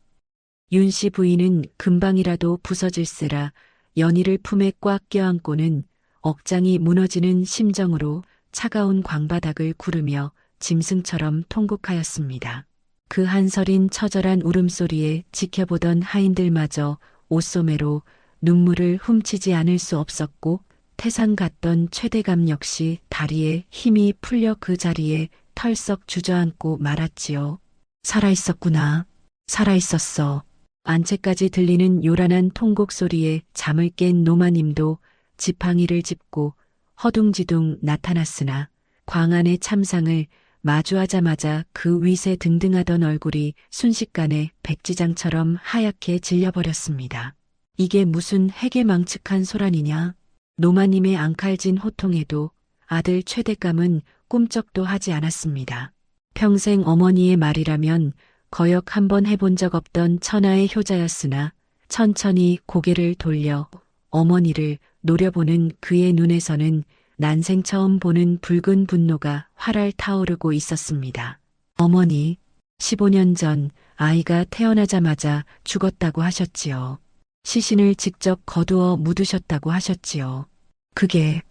윤 씨 부인은 금방이라도 부서질세라 연희를 품에 꽉 껴안고는 억장이 무너지는 심정으로 차가운 광바닥을 구르며 짐승처럼 통곡하였습니다. 그 한서린 처절한 울음소리에 지켜보던 하인들마저 옷소매로 눈물을 훔치지 않을 수 없었고 태산 같던 최대감 역시 다리에 힘이 풀려 그 자리에 털썩 주저앉고 말았지요. 살아있었구나. 살아있었어. 안채까지 들리는 요란한 통곡 소리에 잠을 깬 노마님도 지팡이를 짚고 허둥지둥 나타났으나 광안의 참상을 마주하자마자 그 위세 등등하던 얼굴이 순식간에 백지장처럼 하얗게 질려버렸습니다. 이게 무슨 해괴망측한 소란이냐? 노마님의 앙칼진 호통에도 아들 최대감은 꿈쩍도 하지 않았습니다. 평생 어머니의 말이라면 거역 한번 해본 적 없던 천하의 효자였으나 천천히 고개를 돌려 어머니를 노려보는 그의 눈에서는 난생 처음 보는 붉은 분노가 활활 타오르고 있었습니다. 어머니, 15년 전 아이가 태어나자마자 죽었다고 하셨지요. 시신을 직접 거두어 묻으셨다고 하셨지요. 그게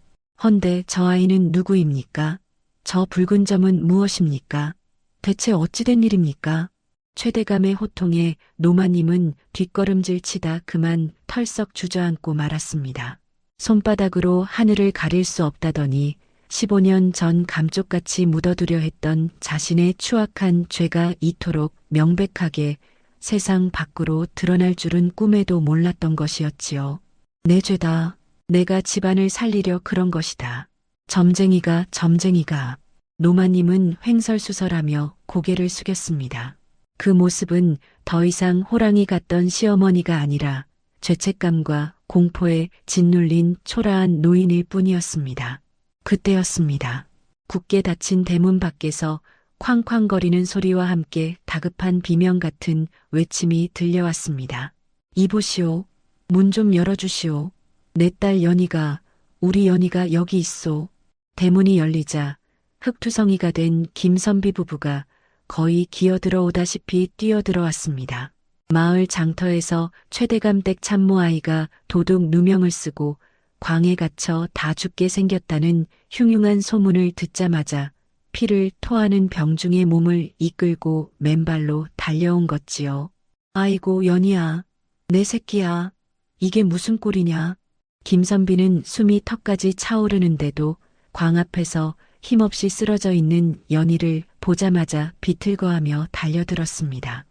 헌데 저 아이는 누구입니까? 저 붉은 점은 무엇입니까? 대체 어찌된 일입니까? 최대감의 호통에 노마님은 뒷걸음질 치다 그만 털썩 주저앉고 말았습니다. 손바닥으로 하늘을 가릴 수 없다더니 15년 전 감쪽같이 묻어두려 했던 자신의 추악한 죄가 이토록 명백하게 세상 밖으로 드러날 줄은 꿈에도 몰랐던 것이었지요. 내 죄다. 내가 집안을 살리려 그런 것이다. 점쟁이가. 노마님은 횡설수설하며 고개를 숙였습니다. 그 모습은 더 이상 호랑이 같던 시어머니가 아니라 죄책감과 공포에 짓눌린 초라한 노인일 뿐이었습니다. 그때였습니다. 굳게 닫힌 대문 밖에서 쾅쾅거리는 소리와 함께 다급한 비명 같은 외침이 들려왔습니다. 이보시오. 문 좀 열어주시오. 내 딸 연희가, 우리 연희가 여기 있소. 대문이 열리자 흙투성이가 된 김선비 부부가 거의 기어들어오다시피 뛰어들어왔습니다. 마을 장터에서 최대감 댁 참모 아이가 도둑 누명을 쓰고 광에 갇혀 다 죽게 생겼다는 흉흉한 소문을 듣자마자 피를 토하는 병중의 몸을 이끌고 맨발로 달려온 것지요. 아이고 연희야, 내 새끼야, 이게 무슨 꼴이냐. 김선비는 숨이 턱까지 차오르는데도 광 앞에서 힘없이 쓰러져 있는 연희를 보자마자 비틀거하며 달려들었습니다.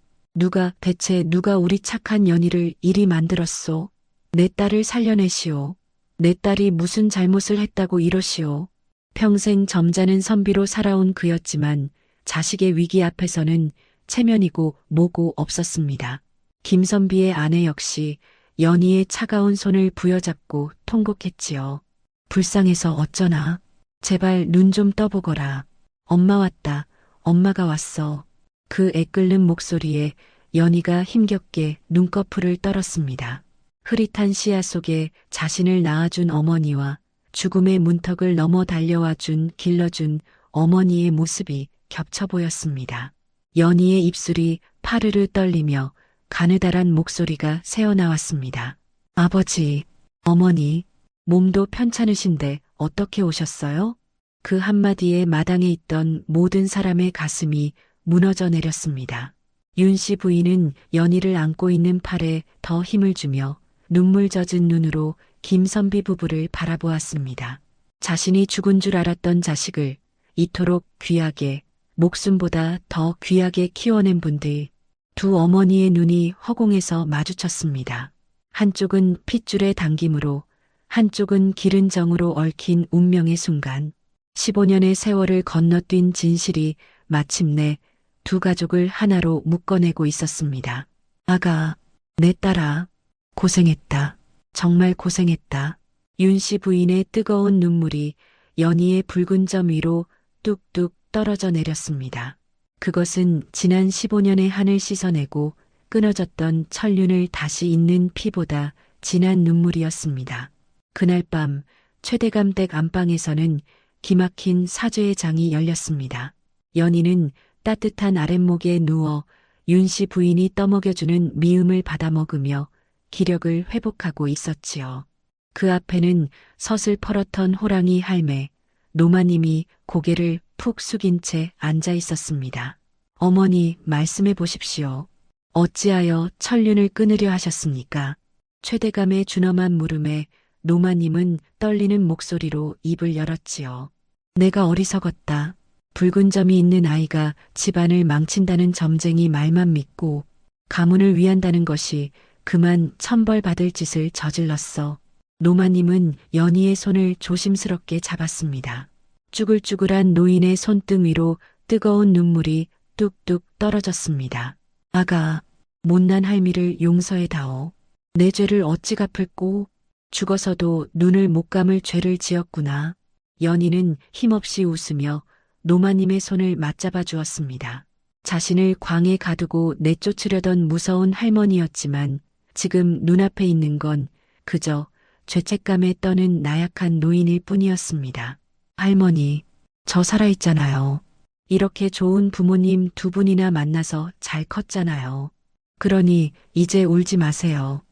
대체 누가 우리 착한 연희를 이리 만들었소? 내 딸을 살려내시오. 내 딸이 무슨 잘못을 했다고 이러시오. 평생 점잖은 선비로 살아온 그였지만 자식의 위기 앞에서는 체면이고 뭐고 없었습니다. 김선비의 아내 역시 연희의 차가운 손을 부여잡고 통곡했지요. 불쌍해서 어쩌나. 제발 눈 좀 떠보거라. 엄마 왔다. 엄마가 왔어. 그 애끓는 목소리에 연희가 힘겹게 눈꺼풀을 떨었습니다. 흐릿한 시야 속에 자신을 낳아준 어머니와 죽음의 문턱을 넘어 달려와준 길러준 어머니의 모습이 겹쳐 보였습니다. 연희의 입술이 파르르 떨리며 가느다란 목소리가 새어나왔습니다. 아버지, 어머니, 몸도 편찮으신데 어떻게 오셨어요? 그 한마디에 마당에 있던 모든 사람의 가슴이 무너져 내렸습니다. 윤씨 부인은 연희를 안고 있는 팔에 더 힘을 주며 눈물 젖은 눈으로 김선비 부부를 바라보았습니다. 자신이 죽은 줄 알았던 자식을 이토록 귀하게, 목숨보다 더 귀하게 키워낸 분들, 두 어머니의 눈이 허공에서 마주쳤습니다. 한쪽은 핏줄의 당김으로, 한쪽은 기른 정으로 얽힌 운명의 순간, 15년의 세월을 건너뛴 진실이 마침내 두 가족을 하나로 묶어내고 있었습니다. 아가, 내 딸아, 고생했다. 정말 고생했다. 윤씨 부인의 뜨거운 눈물이 연희의 붉은 점 위로 뚝뚝 떨어져 내렸습니다. 그것은 지난 15년의 한을 씻어내고 끊어졌던 천륜을 다시 잇는 피보다 진한 눈물이었습니다. 그날 밤 최대감 댁 안방에서는 기막힌 사죄의 장이 열렸습니다. 연희는 따뜻한 아랫목에 누워 윤씨 부인이 떠먹여주는 미음을 받아먹으며 기력을 회복하고 있었지요. 그 앞에는 서슬퍼렇던 호랑이 할매, 노마님이 고개를 푹 숙인 채 앉아 있었습니다. 어머니, 말씀해 보십시오. 어찌하여 천륜을 끊으려 하셨습니까? 최대감의 준엄한 물음에 노마님은 떨리는 목소리로 입을 열었지요. 내가 어리석었다. 붉은 점이 있는 아이가 집안을 망친다는 점쟁이 말만 믿고 가문을 위한다는 것이 그만 천벌받을 짓을 저질렀어. 노마님은 연희의 손을 조심스럽게 잡았습니다. 쭈글쭈글한 노인의 손등 위로 뜨거운 눈물이 뚝뚝 떨어졌습니다. 아가, 못난 할미를 용서해다오. 내 죄를 어찌 갚을꼬? 죽어서도 눈을 못 감을 죄를 지었구나. 연희는 힘없이 웃으며 노마님의 손을 맞잡아 주었습니다. 자신을 광에 가두고 내쫓으려던 무서운 할머니였지만 지금 눈앞에 있는 건 그저 죄책감에 떠는 나약한 노인일 뿐이었습니다. 할머니, 저 살아있잖아요. 이렇게 좋은 부모님 두 분이나 만나서 잘 컸잖아요. 그러니 이제 울지 마세요.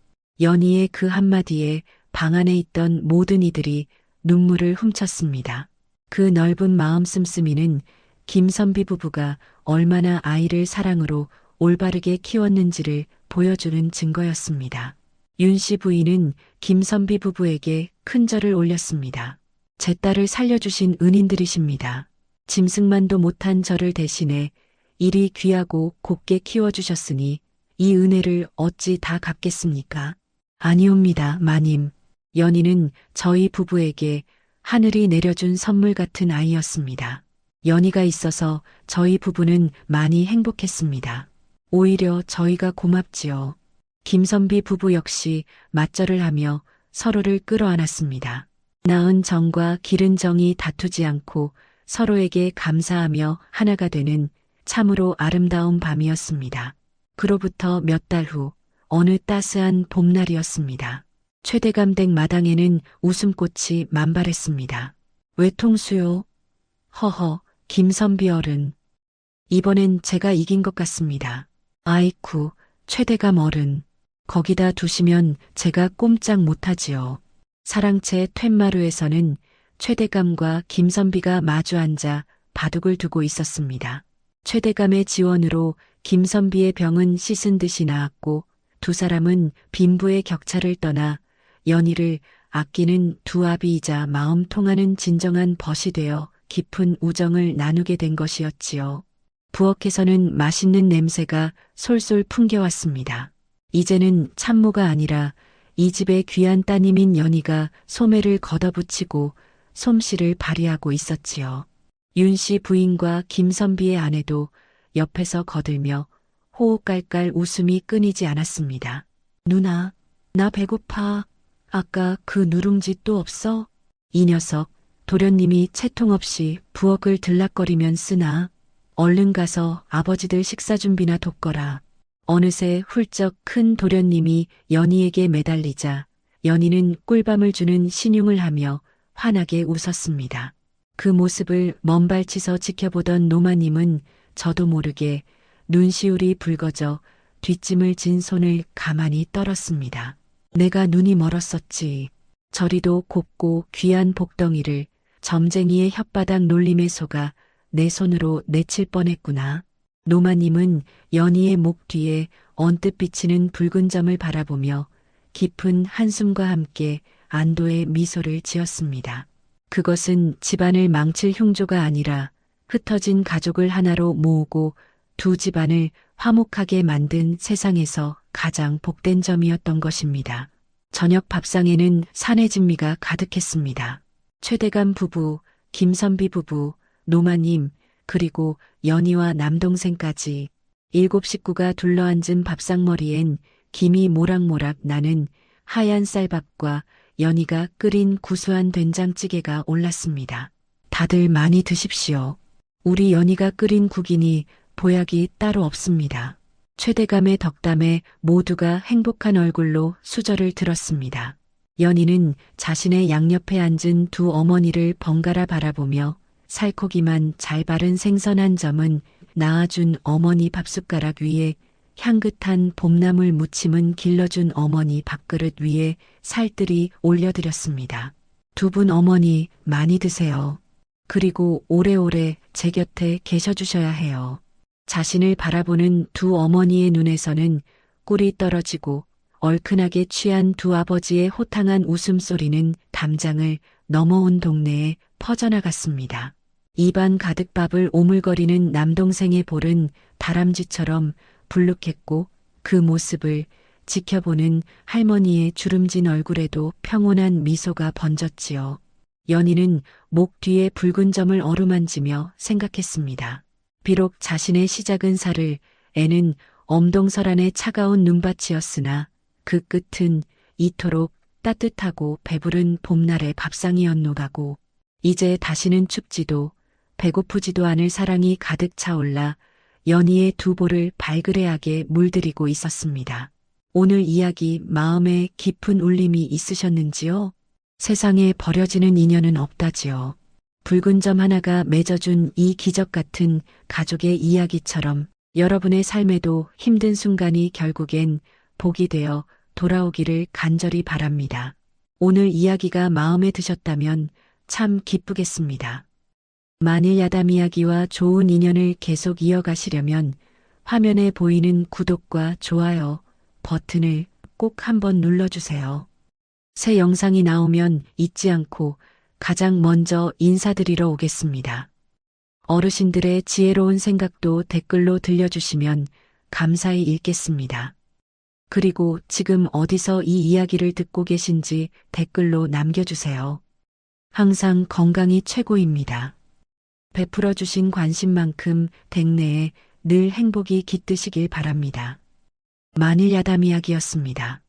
연희의 그 한마디에 방 안에 있던 모든 이들이 눈물을 훔쳤습니다. 그 넓은 마음 씀씀이는 김선비 부부가 얼마나 아이를 사랑으로 올바르게 키웠는지를 보여주는 증거였습니다. 윤씨 부인은 김선비 부부에게 큰 절을 올렸습니다. 제 딸을 살려주신 은인들이십니다. 짐승만도 못한 저를 대신해 이리 귀하고 곱게 키워주셨으니 이 은혜를 어찌 다 갚겠습니까? 아니옵니다, 마님. 연희는 저희 부부에게 하늘이 내려준 선물 같은 아이였습니다. 연희가 있어서 저희 부부는 많이 행복했습니다. 오히려 저희가 고맙지요. 김선비 부부 역시 맞절을 하며 서로를 끌어안았습니다. 낳은 정과 기른 정이 다투지 않고 서로에게 감사하며 하나가 되는 참으로 아름다운 밤이었습니다. 그로부터 몇 달 후 어느 따스한 봄날이었습니다. 최대감댁 마당에는 웃음꽃이 만발했습니다. 외통수요? 허허, 김선비 어른. 이번엔 제가 이긴 것 같습니다. 아이쿠, 최대감 어른. 거기다 두시면 제가 꼼짝 못하지요. 사랑채 툇마루에서는 최대감과 김선비가 마주 앉아 바둑을 두고 있었습니다. 최대감의 지원으로 김선비의 병은 씻은 듯이 나았고 두 사람은 빈부의 격차를 떠나 연희를 아끼는 두 아비이자 마음 통하는 진정한 벗이 되어 깊은 우정을 나누게 된 것이었지요. 부엌에서는 맛있는 냄새가 솔솔 풍겨왔습니다. 이제는 참모가 아니라 이 집의 귀한 따님인 연희가 소매를 걷어붙이고 솜씨를 발휘하고 있었지요. 윤씨 부인과 김선비의 아내도 옆에서 거들며 호흡 깔깔 웃음이 끊이지 않았습니다. 누나, 나 배고파. 아까 그 누룽지 또 없어? 이 녀석, 도련님이 채통 없이 부엌을 들락거리면 쓰나? 얼른 가서 아버지들 식사 준비나 돕거라. 어느새 훌쩍 큰 도련님이 연희에게 매달리자 연희는 꿀밤을 주는 신용을 하며 환하게 웃었습니다. 그 모습을 먼발치서 지켜보던 노마님은 저도 모르게 눈시울이 붉어져 뒷짐을 진 손을 가만히 떨었습니다. 내가 눈이 멀었었지. 저리도 곱고 귀한 복덩이를 점쟁이의 혓바닥 놀림에 속아 내 손으로 내칠 뻔했구나. 노마님은 연희의 목 뒤에 언뜻 비치는 붉은 점을 바라보며 깊은 한숨과 함께 안도의 미소를 지었습니다. 그것은 집안을 망칠 흉조가 아니라 흩어진 가족을 하나로 모으고 두 집안을 화목하게 만든 세상에서 가장 복된 점이었던 것입니다. 저녁 밥상에는 사내 진미가 가득했습니다. 최대감 부부, 김선비 부부, 노마님, 그리고 연희와 남동생까지 7 식구가 둘러앉은 밥상머리엔 김이 모락모락 나는 하얀 쌀밥과 연희가 끓인 구수한 된장찌개가 올랐습니다. 다들 많이 드십시오. 우리 연희가 끓인 국이니 보약이 따로 없습니다. 최대감의 덕담에 모두가 행복한 얼굴로 수저를 들었습니다. 연희는 자신의 양옆에 앉은 두 어머니를 번갈아 바라보며 살코기만 잘 바른 생선 한 점은 낳아준 어머니 밥숟가락 위에 향긋한 봄나물 무침은 길러준 어머니 밥그릇 위에 살뜰히 올려드렸습니다. 두 분 어머니 많이 드세요. 그리고 오래오래 제 곁에 계셔주셔야 해요. 자신을 바라보는 두 어머니의 눈에서는 꿀이 떨어지고 얼큰하게 취한 두 아버지의 호탕한 웃음소리는 담장을 넘어온 동네에 퍼져나갔습니다. 입안 가득 밥을 오물거리는 남동생의 볼은 다람쥐처럼 불룩했고 그 모습을 지켜보는 할머니의 주름진 얼굴에도 평온한 미소가 번졌지요. 연희는 목 뒤에 붉은 점을 어루만지며 생각했습니다. 비록 자신의 시작은 살을, 애는 엄동설안의 차가운 눈밭이었으나 그 끝은 이토록 따뜻하고 배부른 봄날의 밥상이었노라고. 이제 다시는 춥지도 배고프지도 않을 사랑이 가득 차올라 연희의 두 볼을 발그레하게 물들이고 있었습니다. 오늘 이야기 마음에 깊은 울림이 있으셨는지요? 세상에 버려지는 인연은 없다지요. 붉은 점 하나가 맺어준 이 기적 같은 가족의 이야기처럼 여러분의 삶에도 힘든 순간이 결국엔 복이 되어 돌아오기를 간절히 바랍니다. 오늘 이야기가 마음에 드셨다면 참 기쁘겠습니다. 만일 야담 이야기와 좋은 인연을 계속 이어가시려면 화면에 보이는 구독과 좋아요 버튼을 꼭 한번 눌러주세요. 새 영상이 나오면 잊지 않고 가장 먼저 인사드리러 오겠습니다. 어르신들의 지혜로운 생각도 댓글로 들려주시면 감사히 읽겠습니다. 그리고 지금 어디서 이 이야기를 듣고 계신지 댓글로 남겨주세요. 항상 건강이 최고입니다. 베풀어 주신 관심만큼 댁내에 늘 행복이 깃드시길 바랍니다. 만일 야담 이야기였습니다.